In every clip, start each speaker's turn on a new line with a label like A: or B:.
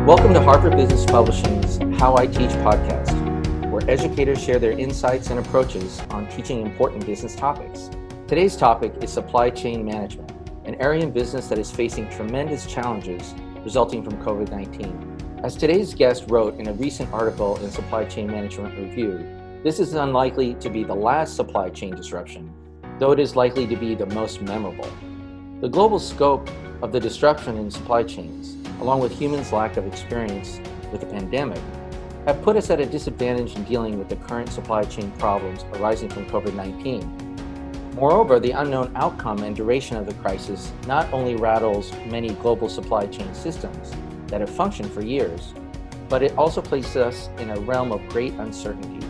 A: Welcome to Harvard Business Publishing's How I Teach podcast, where educators share their insights and approaches on teaching important business topics. Today's topic is supply chain management, an area in business that is facing tremendous challenges resulting from COVID-19. As today's guest wrote in a recent article in Supply Chain Management Review, this is unlikely to be the last supply chain disruption, though it is likely to be the most memorable. The global scope of the disruption in supply chains, along with humans' lack of experience with the pandemic, have put us at a disadvantage in dealing with the current supply chain problems arising from COVID-19. Moreover, the unknown outcome and duration of the crisis not only rattles many global supply chain systems that have functioned for years, but it also places us in a realm of great uncertainty,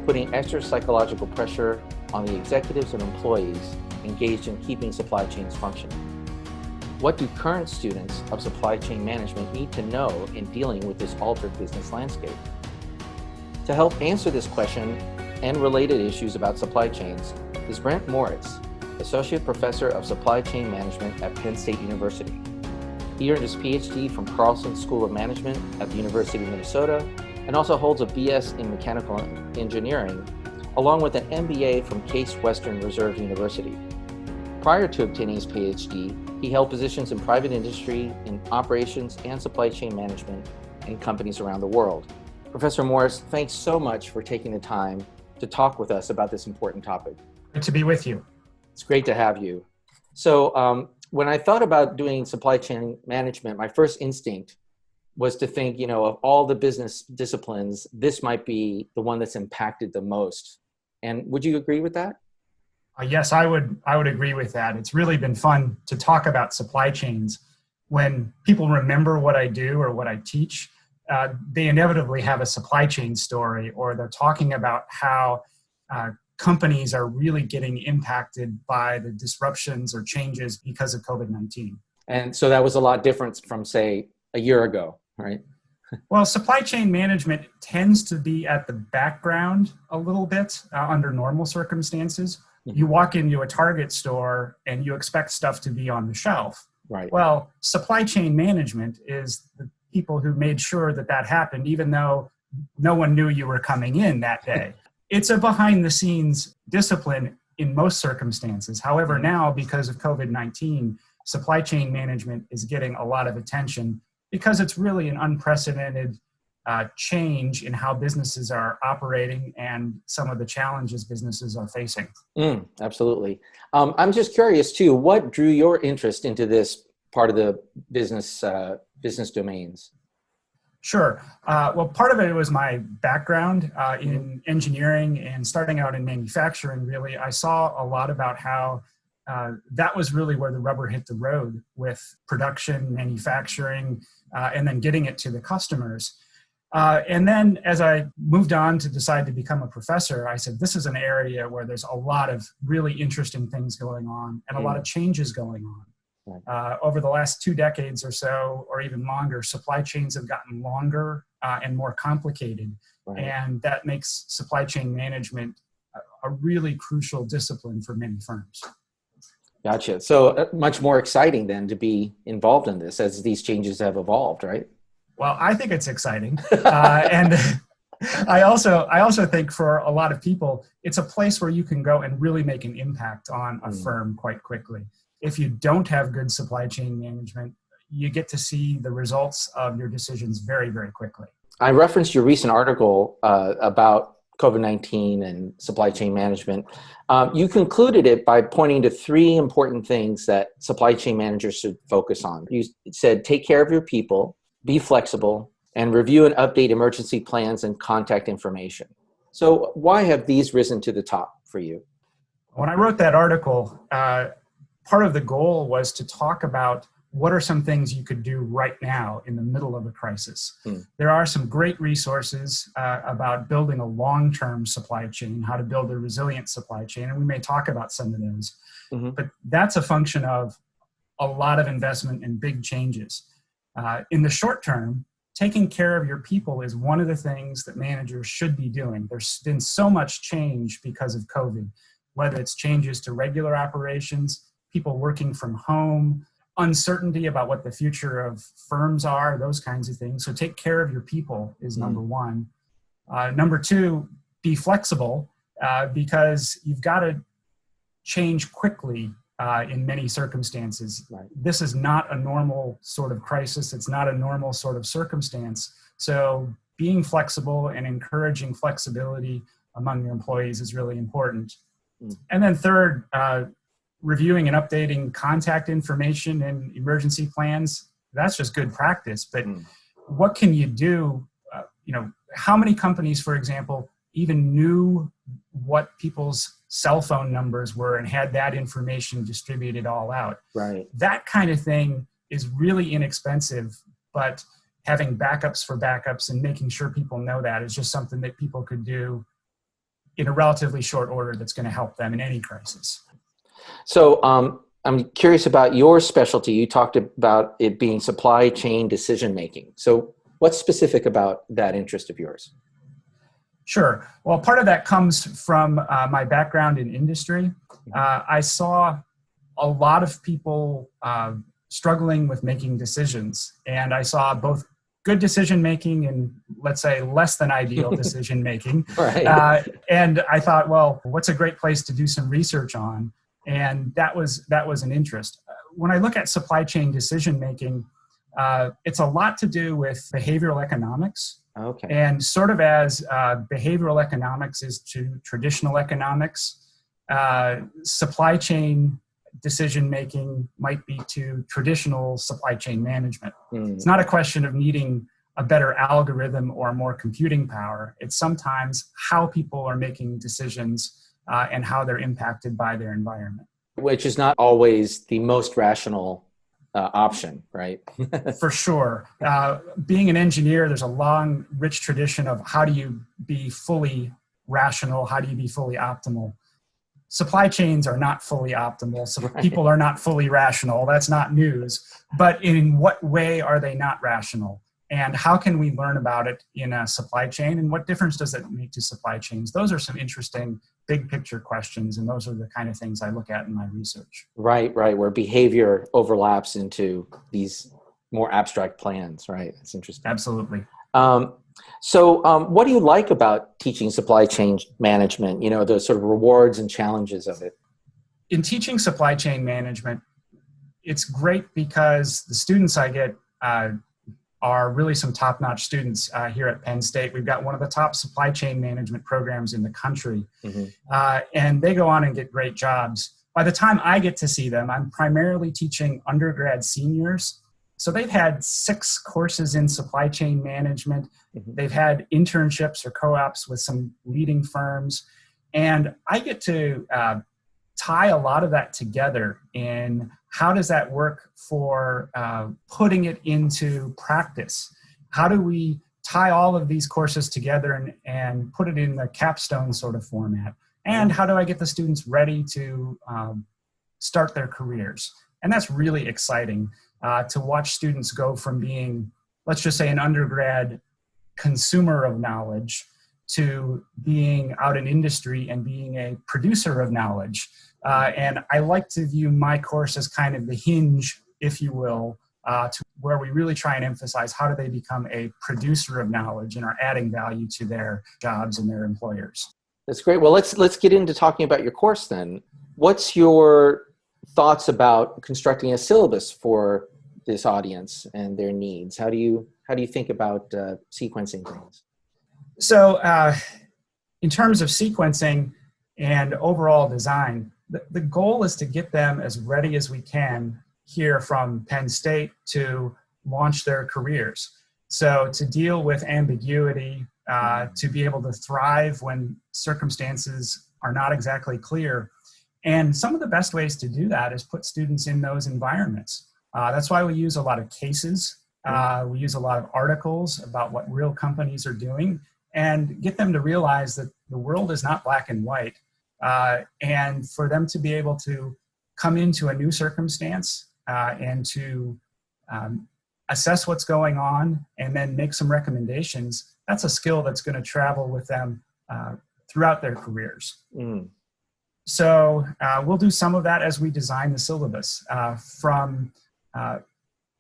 A: putting extra psychological pressure on the executives and employees engaged in keeping supply chains functioning. What do current students of supply chain management need to know in dealing with this altered business landscape? To help answer this question and related issues about supply chains is Brent Moritz, Associate Professor of Supply Chain Management at Penn State University. He earned his PhD from Carlson School of Management at the University of Minnesota and also holds a BS in Mechanical Engineering, along with an MBA from Case Western Reserve University. Prior to obtaining his PhD, he held positions in private industry, in operations and supply chain management in companies around the world. Professor Morris, thanks so much for taking the time to talk with us about this important topic.
B: Good to be with you.
A: It's great to have you. So when I thought about doing supply chain management, my first instinct was to think, of all the business disciplines, this might be the one that's impacted the most. And would you agree with that?
B: Yes, I would agree with that. It's really been fun to talk about supply chains. When people remember what I do or what I teach, they inevitably have a supply chain story, or they're talking about how companies are really getting impacted by the disruptions or changes because of COVID-19.
A: And so that was a lot different from, say, a year ago, right?
B: Well, supply chain management tends to be at the background a little bit under normal circumstances. You walk into a Target store and you expect stuff to be on the shelf.
A: Right.
B: Well, supply chain management is the people who made sure that that happened, even though no one knew you were coming in that day. It's a behind the scenes discipline in most circumstances. However, now because of COVID-19, supply chain management is getting a lot of attention because it's really an unprecedented change in how businesses are operating and some of the challenges businesses are facing.
A: Absolutely. I'm just curious too, what drew your interest into this part of the business domains?
B: Sure. Well, part of it was my background in engineering and starting out in manufacturing. Really, I saw a lot about how that was really where the rubber hit the road with production, manufacturing, and then getting it to the customers. And then as I moved on to decide to become a professor, I said, this is an area where there's a lot of really interesting things going on and a lot of changes going on. Over the last 2 decades or so, or even longer, supply chains have gotten longer and more complicated. Right. And that makes supply chain management a really crucial discipline for many firms.
A: Gotcha. So much more exciting then to be involved in this as these changes have evolved, right?
B: Well, I think it's exciting. And I also think for a lot of people, it's a place where you can go and really make an impact on a firm quite quickly. If you don't have good supply chain management, you get to see the results of your decisions very, very quickly.
A: I referenced your recent article about COVID-19 and supply chain management. You concluded it by pointing to 3 important things that supply chain managers should focus on. You said, take care of your people, be flexible, and review and update emergency plans and contact information. So why have these risen to the top for you?
B: When I wrote that article, part of the goal was to talk about what are some things you could do right now in the middle of a crisis. There are some great resources about building a long-term supply chain, how to build a resilient supply chain, and we may talk about some of those. But that's a function of a lot of investment and big changes. In the short term, taking care of your people is one of the things that managers should be doing. There's been so much change because of COVID, whether it's changes to regular operations, people working from home, uncertainty about what the future of firms are, those kinds of things. So take care of your people is number one. Number two, be flexible because you've got to change quickly in many circumstances.
A: Right.
B: This is not a normal sort of crisis. It's not a normal sort of circumstance. So being flexible and encouraging flexibility among your employees is really important. And then third, reviewing and updating contact information and emergency plans. That's just good practice. But what can you do? How many companies, for example, even knew what people's cell phone numbers were and had that information distributed all out?
A: Right.
B: That kind of thing is really inexpensive, but having backups for backups and making sure people know that is just something that people could do in a relatively short order that's going to help them in any crisis.
A: So I'm curious about your specialty. You talked about it being supply chain decision making. So what's specific about that interest of yours?
B: Sure. Well, part of that comes from my background in industry. I saw a lot of people struggling with making decisions, and I saw both good decision making and, let's say, less than ideal decision making.
A: Right.
B: And I thought, well, what's a great place to do some research on? And that was an interest. When I look at supply chain decision making, it's a lot to do with behavioral economics.
A: Okay.
B: And sort of as behavioral economics is to traditional economics, supply chain decision making might be to traditional supply chain management. It's not a question of needing a better algorithm or more computing power. It's sometimes how people are making decisions and how they're impacted by their environment.
A: Which is not always the most rational option, right?
B: For sure. Being an engineer, there's a long, rich tradition of how do you be fully rational? How do you be fully optimal? Supply chains are not fully optimal. So
A: Right.
B: People are not fully rational. That's not news. But in what way are they not rational? And how can we learn about it in a supply chain? And what difference does it make to supply chains? Those are some interesting big picture questions. And those are the kind of things I look at in my research.
A: Right, where behavior overlaps into these more abstract plans, right? That's interesting.
B: Absolutely.
A: So what do you like about teaching supply chain management, the sort of rewards and challenges of it?
B: In teaching supply chain management, it's great because the students I get are really some top-notch students here at Penn State. We've got one of the top supply chain management programs in the country, and they go on and get great jobs. By the time I get to see them, I'm primarily teaching undergrad seniors. So they've had 6 courses in supply chain management. They've had internships or co-ops with some leading firms. And I get to tie a lot of that together in how does that work for putting it into practice? How do we tie all of these courses together and put it in the capstone sort of format? And how do I get the students ready to start their careers? And that's really exciting to watch students go from being, let's just say, an undergrad consumer of knowledge to being out in industry and being a producer of knowledge. And I like to view my course as kind of the hinge, if you will, to where we really try and emphasize how do they become a producer of knowledge and are adding value to their jobs and their employers.
A: That's great. Well, let's get into talking about your course then. What's your thoughts about constructing a syllabus for this audience and their needs? How do you think about sequencing things?
B: So in terms of sequencing and overall design, the goal is to get them as ready as we can here from Penn State to launch their careers. So to deal with ambiguity, to be able to thrive when circumstances are not exactly clear. And some of the best ways to do that is put students in those environments. That's why we use a lot of cases. We use a lot of articles about what real companies are doing and get them to realize that the world is not black and white. And for them to be able to come into a new circumstance and to assess what's going on and then make some recommendations, that's a skill that's going to travel with them throughout their careers. So we'll do some of that as we design the syllabus, from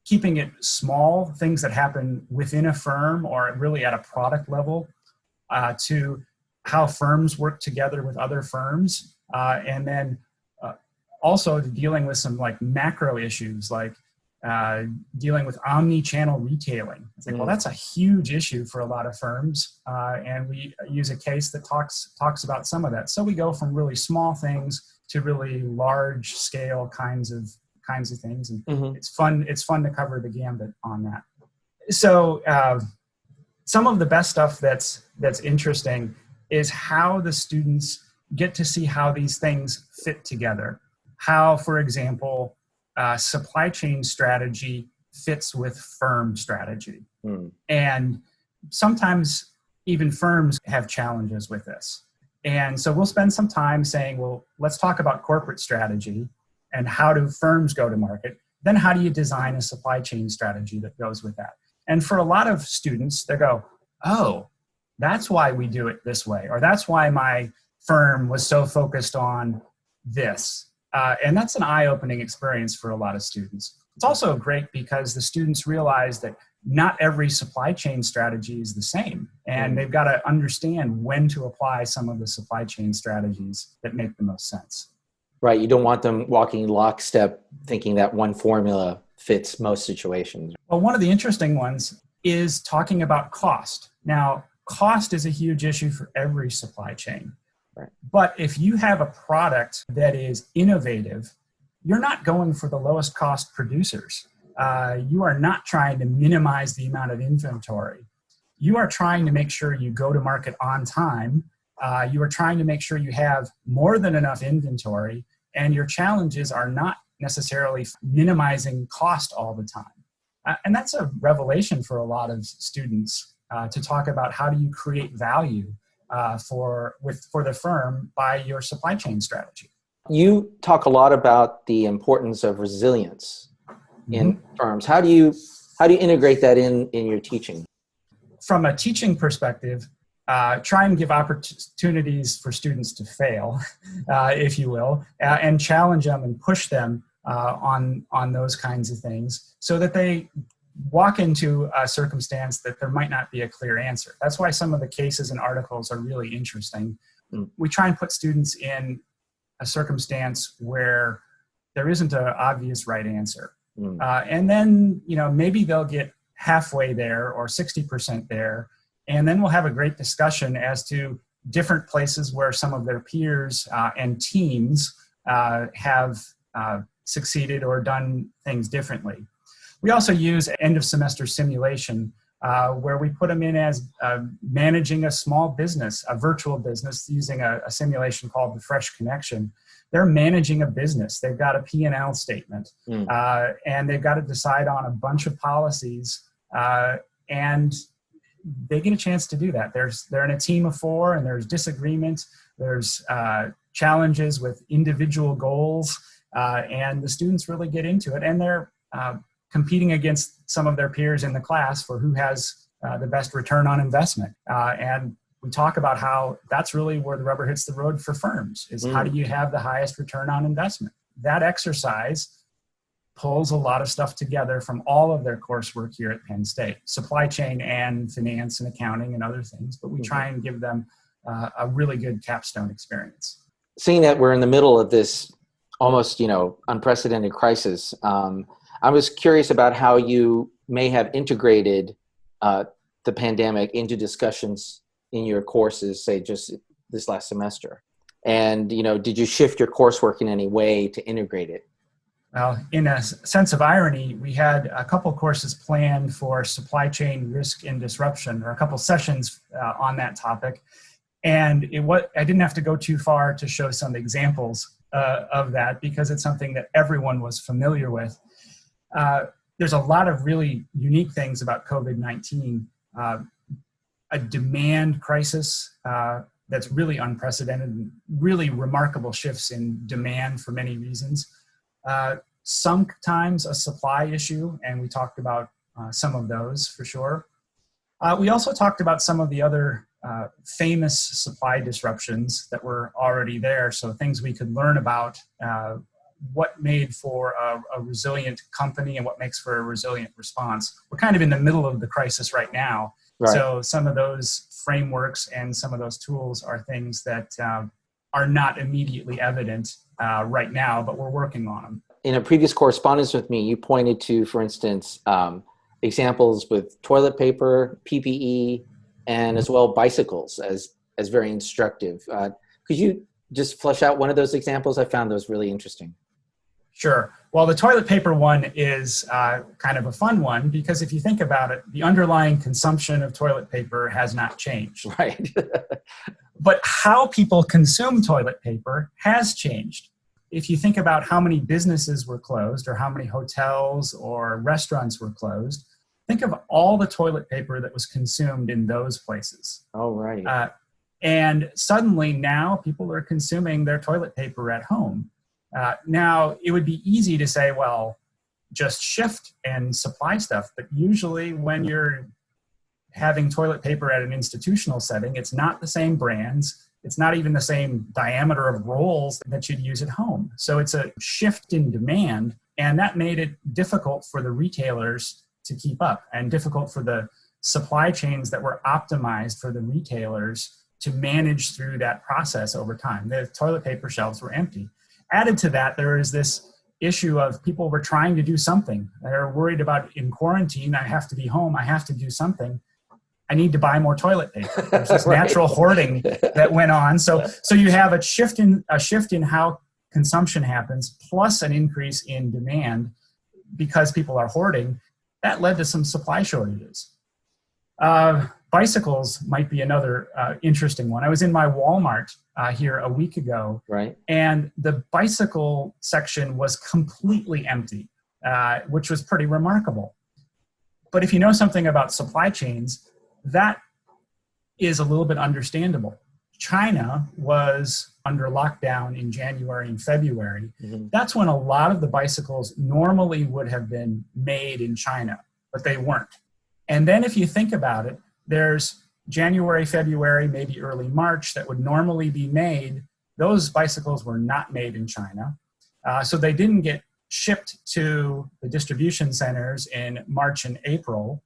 B: keeping it small, things that happen within a firm or really at a product level, to how firms work together with other firms, and then also dealing with some like macro issues like dealing with omni-channel retailing. It's like, well, that's a huge issue for a lot of firms, and we use a case that talks about some of that. So we go from really small things to really large scale kinds of things, and it's fun to cover the gambit on that. So some of the best stuff that's interesting is how the students get to see how these things fit together. How, for example, supply chain strategy fits with firm strategy. And sometimes even firms have challenges with this. And so we'll spend some time saying, well, let's talk about corporate strategy and how do firms go to market. Then how do you design a supply chain strategy that goes with that? And for a lot of students, they go, oh, that's why we do it this way, or that's why my firm was so focused on this. And that's an eye-opening experience for a lot of students. It's also great because the students realize that not every supply chain strategy is the same, and they've got to understand when to apply some of the supply chain strategies that make the most sense.
A: Right. You don't want them walking lockstep thinking that one formula fits most situations.
B: Well, one of the interesting ones is talking about cost. Now, cost is a huge issue for every supply chain. Right. But if you have a product that is innovative, you're not going for the lowest cost producers. You are not trying to minimize the amount of inventory. You are trying to make sure you go to market on time. You are trying to make sure you have more than enough inventory, and your challenges are not necessarily minimizing cost all the time. And that's a revelation for a lot of students, to talk about how do you create value for the firm by your supply chain strategy.
A: You talk a lot about the importance of resilience in firms. How do you integrate that in your teaching?
B: From a teaching perspective, try and give opportunities for students to fail, if you will, and challenge them and push them on those kinds of things so that they walk into a circumstance that there might not be a clear answer. That's why some of the cases and articles are really interesting. We try and put students in a circumstance where there isn't an obvious right answer. And then, maybe they'll get halfway there or 60% there. And then we'll have a great discussion as to different places where some of their peers and teams have succeeded or done things differently. We also use end of semester simulation where we put them in as managing a small business, a virtual business, using a simulation called the Fresh Connection. They're managing a business. They've got a P&L statement, and they've got to decide on a bunch of policies, and they get a chance to do that. They're in a team of 4, and there's disagreement. There's challenges with individual goals, and the students really get into it, and they're competing against some of their peers in the class for who has the best return on investment. And we talk about how that's really where the rubber hits the road for firms, is how do you have the highest return on investment? That exercise pulls a lot of stuff together from all of their coursework here at Penn State, supply chain and finance and accounting and other things, but we try and give them a really good capstone experience.
A: Seeing that we're in the middle of this almost, unprecedented crisis, I was curious about how you may have integrated the pandemic into discussions in your courses, say just this last semester. And, did you shift your coursework in any way to integrate it?
B: Well, in a sense of irony, we had a couple courses planned for supply chain risk and disruption, or a couple sessions on that topic. And I didn't have to go too far to show some examples of that, because it's something that everyone was familiar with. There's a lot of really unique things about COVID-19. A demand crisis that's really unprecedented, and really remarkable shifts in demand for many reasons. Sometimes a supply issue, and we talked about some of those for sure. We also talked about some of the other famous supply disruptions that were already there, so things we could learn about what made for a resilient company and what makes for a resilient response. We're kind of in the middle of the crisis right now.
A: Right.
B: So some of those frameworks and some of those tools are things that are not immediately evident right now, but we're working on them.
A: In a previous correspondence with me, you pointed to, for instance, examples with toilet paper, PPE, and as well bicycles as very instructive. Could you just flesh out one of those examples? I found those really interesting.
B: Sure. Well, the toilet paper one is kind of a fun one because if you think about it, the underlying consumption of toilet paper has not changed.
A: Right.
B: But how people consume toilet paper has changed. If you think about how many businesses were closed or how many hotels or restaurants were closed, think of all the toilet paper that was consumed in those places.
A: Oh, right.
B: And suddenly now people are consuming their toilet paper at home. Now, it would be easy to say, well, just shift and supply stuff. But usually when you're having toilet paper at an institutional setting, it's not the same brands. It's not even the same diameter of rolls that you'd use at home. So it's a shift in demand, and that made it difficult for the retailers to keep up and difficult for the supply chains that were optimized for the retailers to manage through that process over time. The toilet paper shelves were empty. Added to that, there is this issue of people were trying to do something. They're worried about in quarantine, I have to be home, I have to do something. I need to buy more toilet paper. There's this
A: Right.
B: natural hoarding that went on. So you have a shift in how consumption happens, plus an increase in demand because people are hoarding. That led to some supply shortages. Bicycles might be another interesting one. I was in my Walmart here a week ago,
A: Right.
B: and the bicycle section was completely empty, which was pretty remarkable. But if you know something about supply chains, that is a little bit understandable. China was under lockdown in January and February.
A: Mm-hmm.
B: That's when a lot of the bicycles normally would have been made in China, but they weren't. And then if you think about it, there's January, February, maybe early March that would normally be made. Those bicycles were not made in China. So they didn't get shipped to the distribution centers in March and April.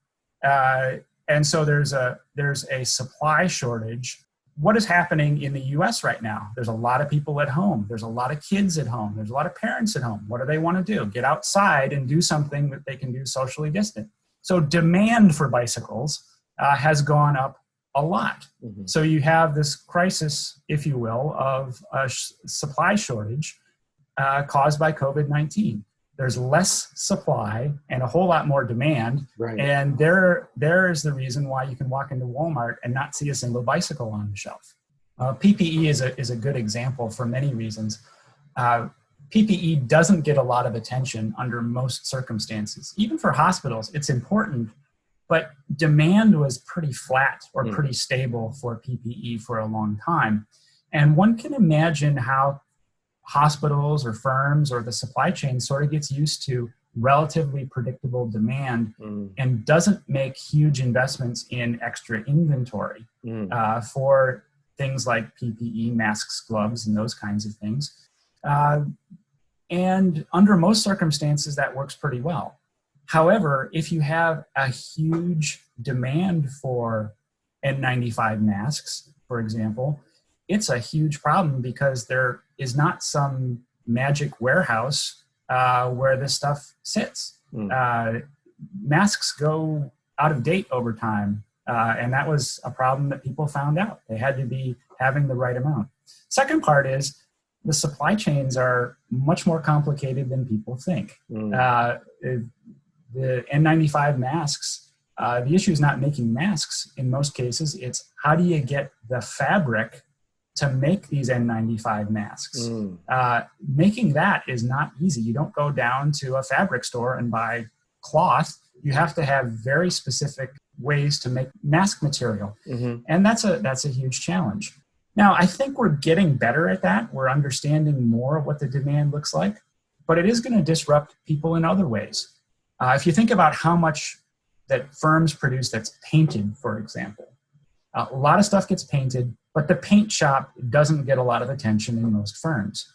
B: And so there's a supply shortage. What is happening in the US right now? There's a lot of people at home. There's a lot of kids at home. There's a lot of parents at home. What do they want to do? Get outside and do something that they can do socially distant. So demand for bicycles has gone up a lot. Mm-hmm. So you have this crisis, if you will, of a supply shortage caused by COVID-19. There's less supply and a whole lot more demand.
A: Right. And
B: there is the reason why you can walk into Walmart and not see a single bicycle on the shelf. PPE is a good example for many reasons. PPE doesn't get a lot of attention under most circumstances. Even for hospitals, it's important, but demand was pretty flat or pretty stable for PPE for a long time. And one can imagine how hospitals or firms or the supply chain sort of gets used to relatively predictable demand and doesn't make huge investments in extra inventory for things like PPE, masks, gloves, and those kinds of things. And under most circumstances, that works pretty well. However, if you have a huge demand for N95 masks, for example, it's a huge problem because there is not some magic warehouse where this stuff sits. Masks go out of date over time, and that was a problem that people found out. They had to be having the right amount. Second part is the supply chains are much more complicated than people think. The N95 masks, the issue is not making masks in most cases. It's how do you get the fabric to make these N95 masks. Making that is not easy. You don't go down to a fabric store and buy cloth. You have to have very specific ways to make mask material. And that's a huge challenge. Now, I think we're getting better at that. We're understanding more of what the demand looks like, but it is going to disrupt people in other ways. If you think about how much that firms produce that's painted, for example, a lot of stuff gets painted, but the paint shop doesn't get a lot of attention in most firms.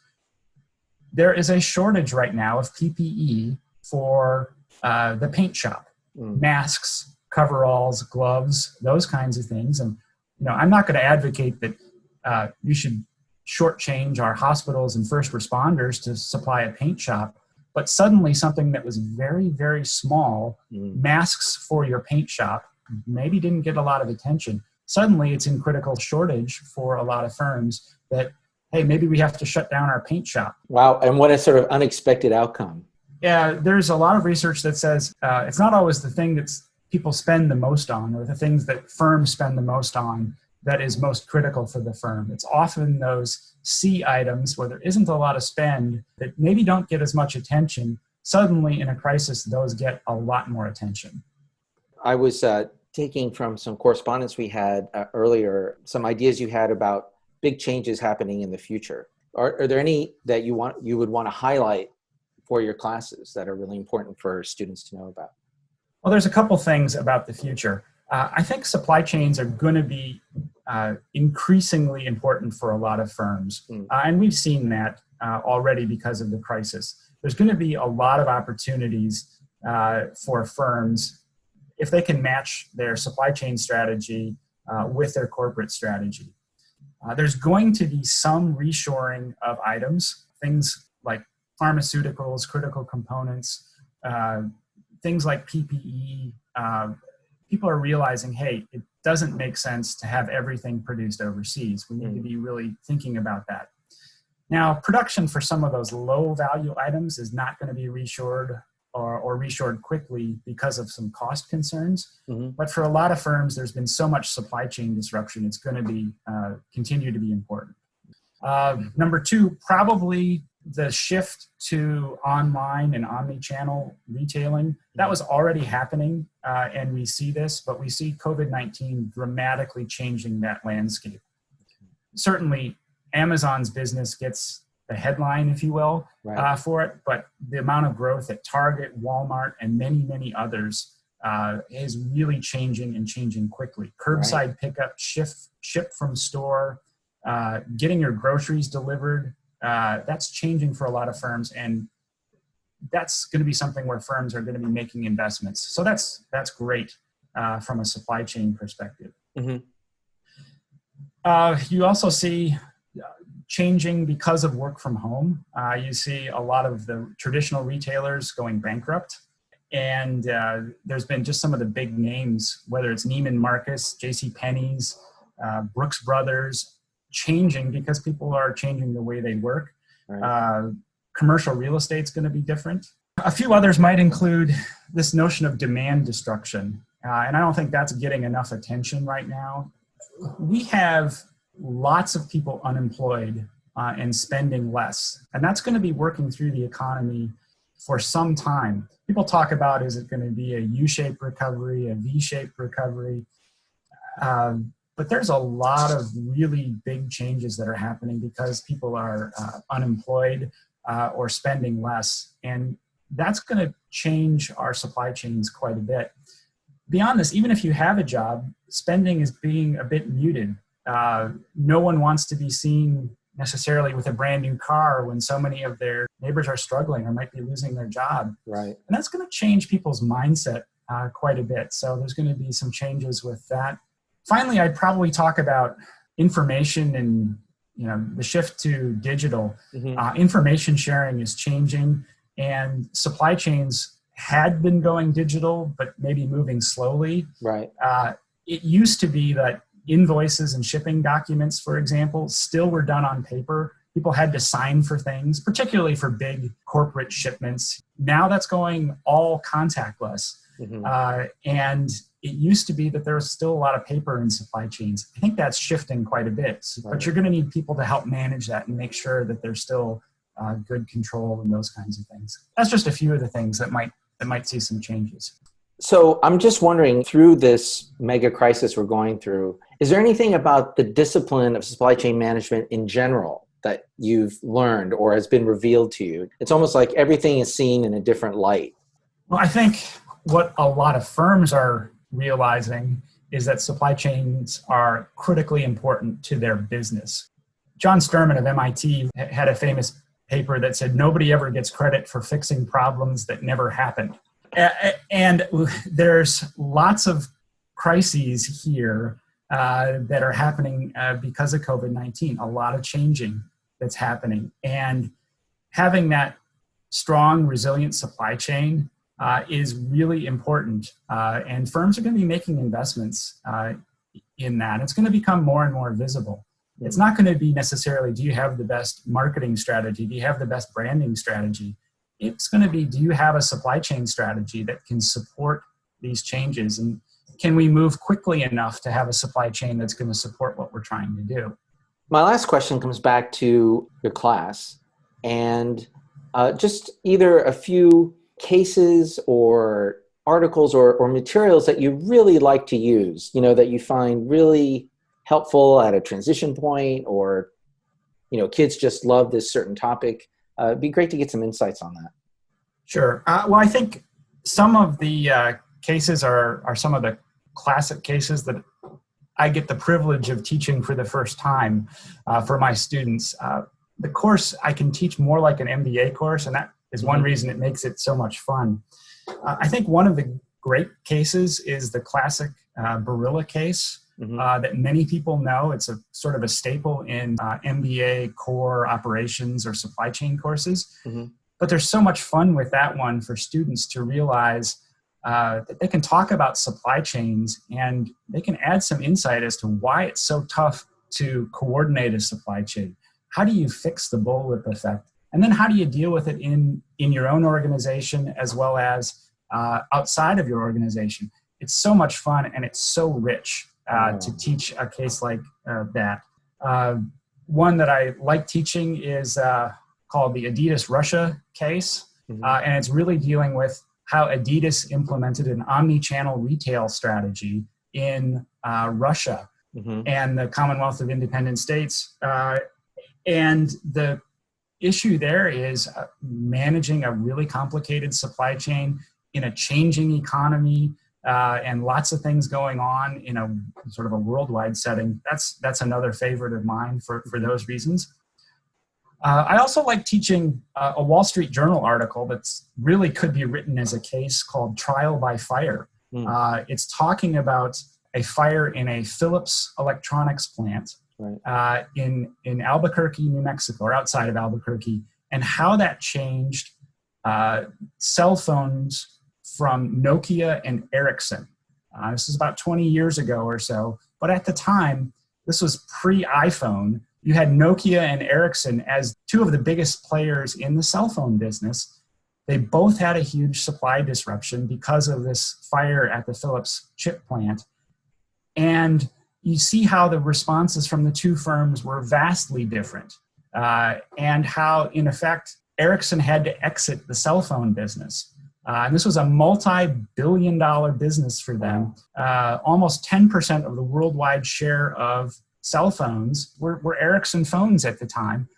B: there is a shortage right now of PPE for the paint shop. Masks, coveralls, gloves, those kinds of things. And I'm not going to advocate that you should shortchange our hospitals and first responders to supply a paint shop. But suddenly something that was very, very small, masks for your paint shop, maybe didn't get a lot of attention. Suddenly it's in critical shortage for a lot of firms that, hey, maybe we have to shut down our paint shop.
A: Wow. And what a sort of unexpected outcome.
B: Yeah, there's a lot of research that says it's not always the thing that people spend the most on or the things that firms spend the most on that is most critical for the firm. It's often those C items where there isn't a lot of spend that maybe don't get as much attention. Suddenly in a crisis, those get a lot more attention.
A: I was taking from some correspondence we had earlier, some ideas you had about big changes happening in the future. Are there any that you would want to highlight for your classes that are really important for students to know about?
B: Well, there's a couple things about the future. I think supply chains are going to be increasingly important for a lot of firms. And we've seen that already because of the crisis. There's going to be a lot of opportunities for firms if they can match their supply chain strategy with their corporate strategy. There's going to be some reshoring of items, things like pharmaceuticals, critical components, things like PPE. People are realizing, hey, it doesn't make sense to have everything produced overseas. We need to be really thinking about that. Now, production for some of those low value items is not going to be reshored or reshored quickly because of some cost concerns. But for a lot of firms, there's been so much supply chain disruption, it's going to be continue to be important. Number two, probably the shift to online and omni-channel retailing. That was already happening, and we see this, but we see COVID-19 dramatically changing that landscape. Certainly, Amazon's business gets the headline, if you will, for it, but the amount of growth at Target, Walmart, and many, many others is really changing and changing quickly. Curbside pickup, ship from store, getting your groceries delivered, that's changing for a lot of firms, and that's going to be something where firms are going to be making investments. So that's great from a supply chain perspective. You also see changing because of work from home. You see a lot of the traditional retailers going bankrupt, and there's been just some of the big names, whether it's Neiman Marcus, JCPenney's, Brooks Brothers, changing because people are changing the way they work. Commercial real estate's going to be different. A few others might include this notion of demand destruction. And I don't think that's getting enough attention right now. We have lots of people unemployed and spending less. And that's going to be working through the economy for some time. People talk about, is it going to be a U-shaped recovery, a V-shaped recovery? But there's a lot of really big changes that are happening because people are unemployed or spending less. And that's going to change our supply chains quite a bit. Beyond this, even if you have a job, spending is being a bit muted. No one wants to be seen necessarily with a brand new car when so many of their neighbors are struggling or might be losing their job. And that's going to change people's mindset quite a bit. So there's going to be some changes with that. Finally, I'd probably talk about information and the shift to digital. Information sharing is changing, and supply chains had been going digital, but maybe moving slowly. It used to be that invoices and shipping documents, for example, still were done on paper. People had to sign for things, particularly for big corporate shipments. Now that's going all contactless. And it used to be that there was still a lot of paper in supply chains. I think that's shifting quite a bit, but you're going to need people to help manage that and make sure that there's still good control and those kinds of things. That's just a few of the things that might see some changes.
A: So I'm just wondering, through this mega crisis we're going through, is there anything about the discipline of supply chain management in general that you've learned or has been revealed to you? It's almost like everything is seen in a different light.
B: Well, I think what a lot of firms are realizing is that supply chains are critically important to their business. John Sterman of MIT had a famous paper that said nobody ever gets credit for fixing problems that never happened. And there's lots of crises here that are happening because of COVID-19, a lot of changing that's happening. And having that strong, resilient supply chain is really important. And firms are going to be making investments in that. It's going to become more and more visible. It's not going to be necessarily, do you have the best marketing strategy? Do you have the best branding strategy? It's going to be, do you have a supply chain strategy that can support these changes? And can we move quickly enough to have a supply chain that's going to support what we're trying to do?
A: My last question comes back to your class and just either a few cases or articles or materials that you really like to use, that you find really helpful at a transition point, or, kids just love this certain topic. It'd be great to get some insights on that.
B: Sure. Well, I think some of the cases are some of the classic cases that I get the privilege of teaching for the first time for my students. The course I can teach more like an MBA course, and that is one reason it makes it so much fun. I think one of the great cases is the classic Barilla case. That many people know. It's a sort of a staple in MBA core operations or supply chain courses. But there's so much fun with that one for students to realize that they can talk about supply chains and they can add some insight as to why it's so tough to coordinate a supply chain. How do you fix the bullwhip effect? And then how do you deal with it in your own organization as well as outside of your organization? It's so much fun and it's so rich. To teach a case like that. One that I like teaching is called the Adidas Russia case. And it's really dealing with how Adidas implemented an omni-channel retail strategy in Russia and the Commonwealth of Independent States. And the issue there is managing a really complicated supply chain in a changing economy, and lots of things going on in a sort of a worldwide setting. That's another favorite of mine for those reasons. I also like teaching a Wall Street Journal article that's really could be written as a case called Trial by Fire. It's talking about a fire in a Philips electronics plant in Albuquerque, New Mexico, or outside of Albuquerque, and how that changed cell phones from Nokia and Ericsson. This is about 20 years ago or so, but at the time, this was pre-iPhone. You had Nokia and Ericsson as two of the biggest players in the cell phone business. They both had a huge supply disruption because of this fire at the Philips chip plant. And you see how the responses from the two firms were vastly different, and how, in effect, Ericsson had to exit the cell phone business. And this was a multi-billion-dollar business for them. Almost 10% of the worldwide share of cell phones were Ericsson phones at the time.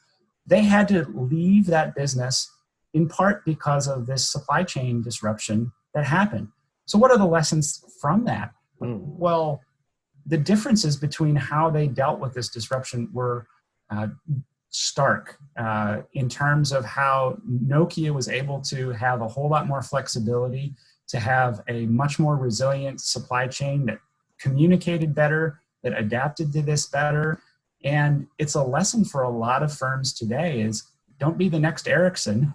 B: They had to leave that business in part because of this supply chain disruption that happened. So what are the lessons from that? Well, the differences between how they dealt with this disruption were stark in terms of how Nokia was able to have a whole lot more flexibility, to have a much more resilient supply chain that communicated better, that adapted to this better. And it's a lesson for a lot of firms today is don't be the next Ericsson.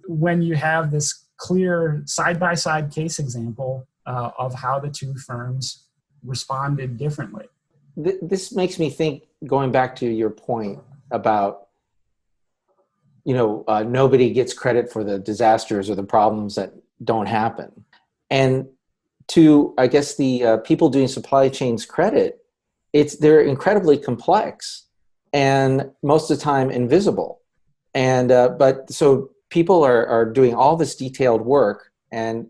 B: When you have this clear side-by-side case example of how the two firms responded differently.
A: This makes me think, going back to your point about, nobody gets credit for the disasters or the problems that don't happen. And to, I guess, the people doing supply chains credit, they're incredibly complex and most of the time invisible. And but so people are doing all this detailed work,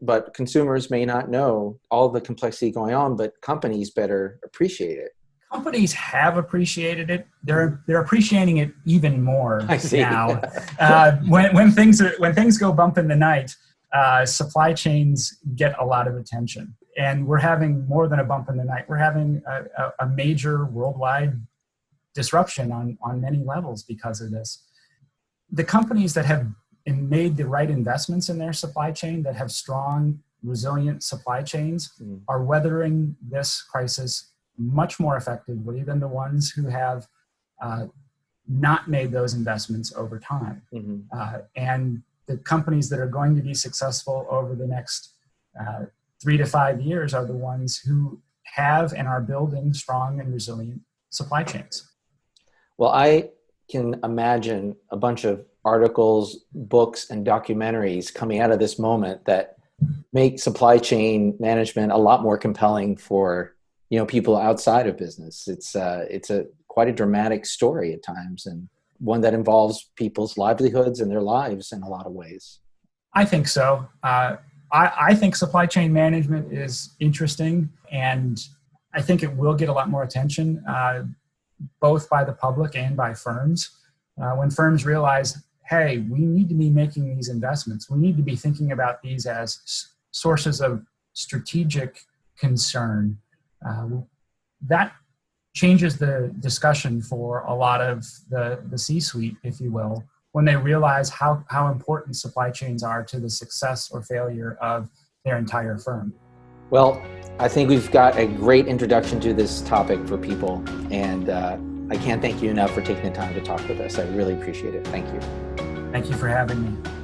A: but consumers may not know all the complexity going on, but companies better appreciate it.
B: Companies have appreciated it. They're appreciating it even more now. When things go bump in the night, supply chains get a lot of attention, and we're having more than a bump in the night. We're having a major worldwide disruption on many levels because of this. The companies that have made the right investments in their supply chain, that have strong, resilient supply chains, are weathering this crisis much more effectively than the ones who have not made those investments over time. And the companies that are going to be successful over the next 3 to 5 years are the ones who have and are building strong and resilient supply chains.
A: Well, I can imagine a bunch of articles, books, and documentaries coming out of this moment that make supply chain management a lot more compelling for people outside of business. It's quite a dramatic story at times, and one that involves people's livelihoods and their lives in a lot of ways.
B: I think so. I think supply chain management is interesting, and I think it will get a lot more attention, both by the public and by firms. When firms realize, hey, we need to be making these investments. We need to be thinking about these as sources of strategic concern. That changes the discussion for a lot of the C-suite, if you will, when they realize how important supply chains are to the success or failure of their entire firm.
A: Well, I think we've got a great introduction to this topic for people, and I can't thank you enough for taking the time to talk with us. I really appreciate it. Thank you.
B: Thank you for having me.